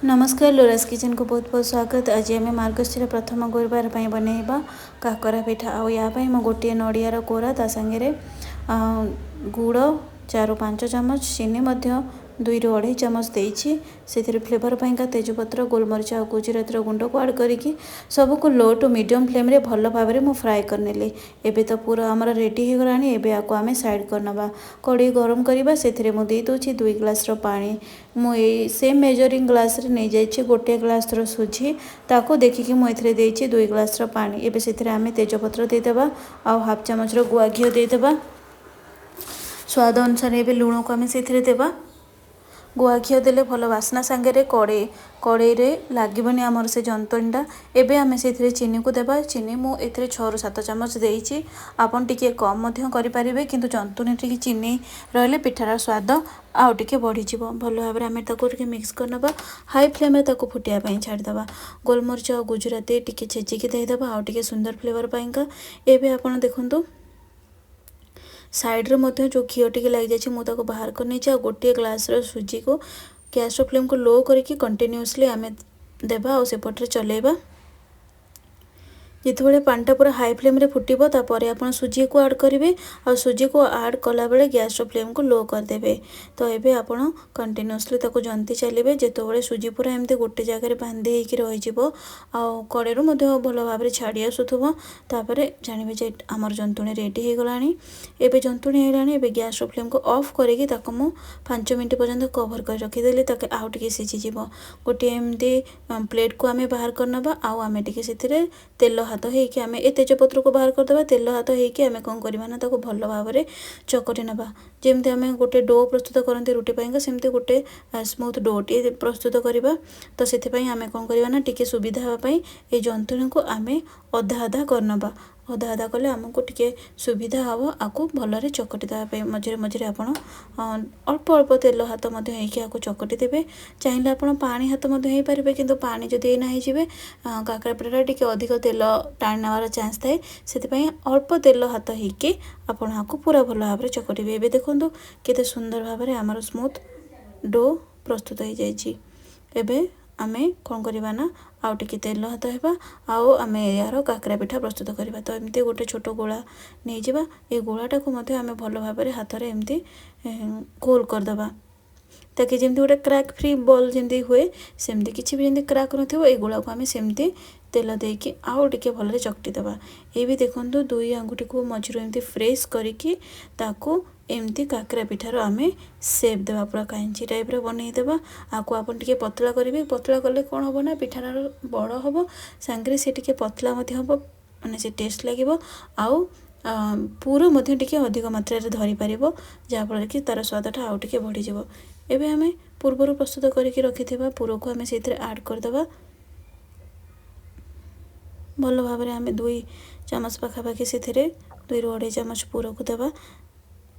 नमस्कार लोरास किचन को बहुत बहुत स्वागत। आज आम मार्गशीर प्रथम गुरुवार बनैबा काकरा पिठा। आउ गोटे नड़ियार कोरा ता सांगे गुड़ 4-5 चामच चीनी 2-2.5 चामच देइछि। से फ्लेवर पाइंका तेजपत्र गोलमरीच और गुजरात गुंड को आड करी सबको लो टू मीडियम फ्लेम रे भल भाव में फ्राए करनेली। एबे तो पूरा आमर रेडी हो गलानी। एबे आको आमे साइड करनबा। कड़ी गरम करबा सेथिरे मु देई दोछि 2 ग्लास रो पानी। मु ए सेम मेजरिंग ग्लास रे नहीं जाइछि। गोटे ग्लास रो सुजी ताको देखिकी मु एथिरे देइछि 2 ग्लास रो पानी। एबे सेथिरे आमे तेजपत्र दे देबा और 1/2 चामच रो गुआ घियो दे देबा। स्वाद अनुसार एबे लूण को आमे सेथिरे देबा। गुआ घियो देले भल बास्ना सांगे कड़े रे लागबनी आमर से जंतनीटा। एबे आमे सेथिरे चीनी को देबा। चीनी मु एथिरे 6-7 चामच देइछि। आपन टिके कम मध्य करि परिबे किंतु जंतनी टिके चीनी रहले पिठार स्वाद आउ टिके बढ़ी जिवो। भल भाबरे आमे ताको टिके मिक्स करनबा। हाई फ्लेम रे ताको फुटिया पई छाडी देबा। गोलमरीच और गुजराती टिके छेचिकी दे देबा आउ टिके सुंदर फ्लेवर पाइंका। एबे आपन देखंतु साइड रे मध्य जो घियो टिके लग जाछि मु ताको बाहर कर नै छी। गोटे ग्लास रो सुजी को गैस रो फ्लेम को लो करके कंटिन्यूअसली आमे देबा और सेपटरे चलेबा। जितेबाला पानीटा पूरा हाई फ्लेम रे फुटिबो तापर आपण सुजी को ऐड करेंगे और सुजी को ऐड कला बेले गैस रो फ्लेम को लो कर देबे। तो एबे आपण कंटिन्यूअसली ताको जंती चलेबे। जेतेबाला सुजी पूरा एमते गोटे जगह रे बांधी हेकि रहि जिवो आ कड़ेरो मध्ये भल भाव रे छाड़ी आसुथबो। तापर जानिबे जे हमर जंतुणी रेडी हे गलानी। एबे जंतुणी हे गलानी। एबे गैस रो फ्लेम को ऑफ करके ताको मु 5 मिनिट पर्यंत कवर कर रखि देली ताके आउ टिके सिझी जिवो। गोटे एमते प्लेट को आमे बाहर करनबा आउ आमे टिके सेथिरे तेल हाथ होइके आमे ए तेजपत्र को बाहर कर देबा। तेल हाथ होइके आमे कोन करबा ना ताको भल भाव रे चकटी नबा। जेमते आमे गोटे डो प्रस्तुत करंती रोटी पाइंगा सेमते गोटे स्मूथ डो टी प्रस्तुत करबा। तो सेति पई आमे कोन करबा ना टिके सुविधा हवा पई ए जंतुणी को आमे आधा आधा करनबा। आधा आधा कले आमको टिके सुविधा हवो आको भलरे चकटी देबा पई। मझरे मझरे आपण अल्प अल्प तेल हाथ मध्ये हेइके आको चकटी देबे। चाहिले आपण पानी हाथ मध्ये हेइ परिबे किंतु पानी जदि ना हेइ जिवे काकरा पिठाटा टिके अधिक तेल टाणी नेवार चांस थाए। सेति पई अल्प तेल हाथ हेइके आपण आको पूरा भल भाव रे चकटिबे। एबे देखंतु केते सुंदर भाव रे हमर स्मूथ डो प्रस्तुत हो जाइछि। एबे आमे कोन करबा ना आउ टिके तेल हाथ हेबा आउ आमे यार काकरा पिठा प्रस्तुत करबा। तो एमती गोटे छोटो गोला नै जिबा। ए गोलाटा को मध्ये आमे भल भाव रे हाथ रे एमती गोल कर दबा ताकि जेमती गोटे क्रैक फ्री बॉल जेमती हुए सेमती किछि भी जेमती क्रैक नथिबो। ए गोला को आमे सेमती तेल देके आउ टिके भल रे चकटी दबा। ए भी देखंतु दुई आंगुठी को मझिरो एमती फ्रेश करिकि ताको एमती काकरा पिठार आमे शेप देबा। पूरा कांची टाइप रे बनै देबा। आको आपन टिके पतला करिवे। पतला कले कोन होबो ना पिठार बड़ होबो सांगरे से टिके पतला मध्ये होबो माने से टेस्ट लागिवो आउ पूरा मध्ये टिके अधिक मात्रा रे धरि परिबो जा फल कि तार स्वादटा आउ टिके बढ़ी जिवो। एबे आमे पूर्वरु प्रस्तुत करिकि रखिथिबा पूरो को आमे सेथिरे ऐड कर देबा। भल भाव रे आमे 2 चामच पाखापाखि सेथिरे 2-2.5 चामच पूरो को देबा।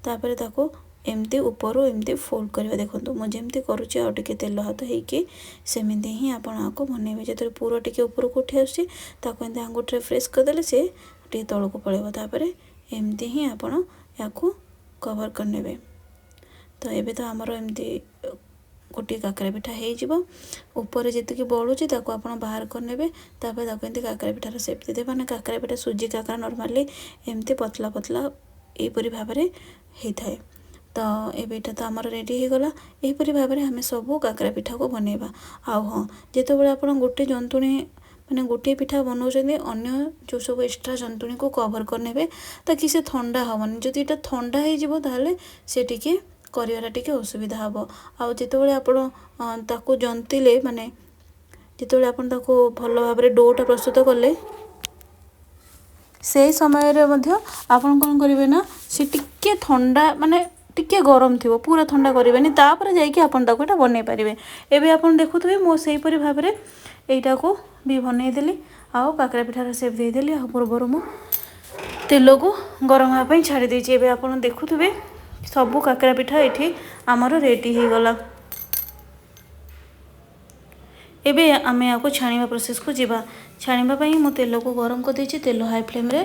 तापर ताको एमती ऊपर एमती फोल्ड करबा। देखंतु मु जेमती करूची आ टिके तेल हाथ हेइके सेमिति ही आपण आको बनेबे। जेतरे पूरा टिके ऊपर को उठी आसी ताको एंते आंगुठी रे फ्रेश कर देले से टिके तळ को पळेबो। तापर एमती ही आपण याको कवर कर नेबे। तो एबे तो हमर एमती गोटे काकरा पिठा हेइ जिवो। ऊपर जेतिकी बळुची ताको आपण बाहर कर नेबे। तापर ताको एंते काकरा पिठार शेप दे देबा। ना काकरा पिठा सुजी काकरा नॉर्मली एमती पतला पतला एपरि भाव रे हेइ थाए। तो एबेटा तो आमर रेडी हो गला। एपरि भाव रे हमें सब काकरा पिठा को बनेबा। आउ हां जेतेबेले आपण गोटे जंतुणी माने गोटे पिठा बनाउछन्ते अन्य जो सब एक्स्ट्रा जंतुणी को कवर कर नेबे ताकि से ठंडा हवनी। जदि एटा ठंडा हे जिवो ताले से टिके करिवारा टिके असुविधा हबो। आउ जेतेबेले आपण ताको जंतिले माने जेतेबेले आपण ताको भल भाव रे डोटा प्रस्तुत करले से समय रे मध्य आपण कोन करिवे ना से टिके ठंडा माने टिके गरम थिबो। पूरा ठंडा करिवेनी तापर जाई कि आपण ताको एटा बनै परिवे। एबे आपण देखुथबे मो सेही परि भाव रे एटा को भी बनै देली आउ काकरा पिठार शेप दे देली। आ पूर्वरु मु तेल को गरम हा पई छाडी देछि। एबे आपण देखुथबे सब काकरा पिठा एठी हमर रेडी हे गला। एबे आमे याको छाणीबा प्रोसेस को जिबा। छाणीबा पई मु तेल को गरम कर देछि। तेल हाई फ्लेम रे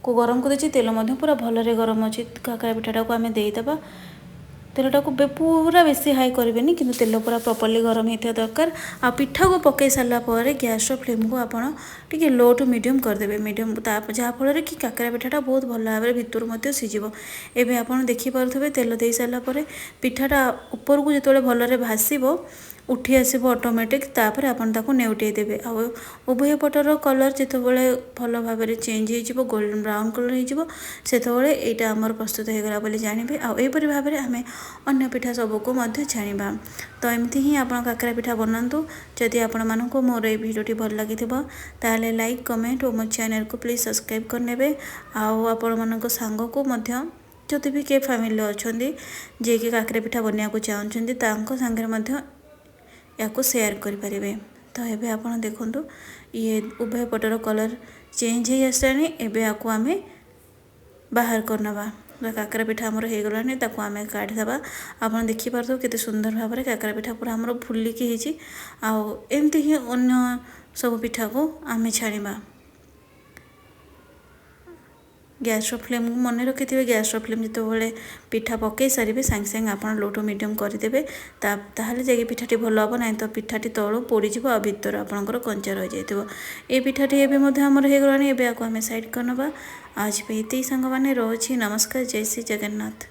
को गरम कर देछि। तेल मध्ये पूरा भल रे गरम अछि। काकरा पिठाटा को आमे देई देबा। तेलटाକୁ पूरा बेसी हाई करेंगे कि तेल पूरा प्रॉपर्ली गरम होता दरकार। आ पिठा को पकई सारा पर गैस फ्लेम को आप लो टू मीडियम करदे। मीडियम जहाँफल कि काकरा पिठाटा बहुत भल भाव भितर मध्य सीझ। एवं आप देखिपे तेल दे सारापर पिठाटा ऊपर को जो भल भाषब उठी आसब ऑटोमेटिक तापर आपन ताको नेउटे देबे। आ उभय पटर कलर जितेबाला भल भाव चेंज हो गोल्डन ब्राउन कलर हो सेतबेले एटा आमर प्रस्तुत हो गला बोली जानिबे। आ एपरि भाव आमे अन्य पिठा सबको मध्य छाणिबा। तो एमती ही आप काकरा पिठा बनातु। जदि आपण मानकु मोर ए वीडियोटी भल लागिथिबो ताले लाइक कमेंट और मो चैनल को प्लीज सब्सक्राइब करनेबे। आउ आपण मानक सांग को मध्य जदि भी के फैमिली अच्छी जे कि काकरा पिठा बनिया को चाहते तांको संगे मध्य या सेयार करें। तो ये आप देखु ये उभय पटर कलर चेंज हो आसानी। एबे आपको आम बाहर करनवा काकरा पिठा आमर हो गलानी ताको आम काढ़ीदबा। आप देखिपार केते सुंदर भाव में काकरा पिठा पूरा आमर फुलिकी होती। एमती ही अन्य सब पिठा को आम छाणिबा। गैस फ्लेम को मन रखि थे। गैस फ्लेम जितेबाला पिठा पकई सारे सांगे सांगे आप लो टू मीडियम करदे। ताहले जाके पिठाटी भल हम ना तो पिठाटी तलू पोड़ीज आ भितर आपंकर कंचा रही जाए। ये पिठाटी एवं आमर हो गलानी। एवं आपको आम साइड करनवा। आज पे ये सांग मैंने रही। नमस्कार। जय श्री जगन्नाथ।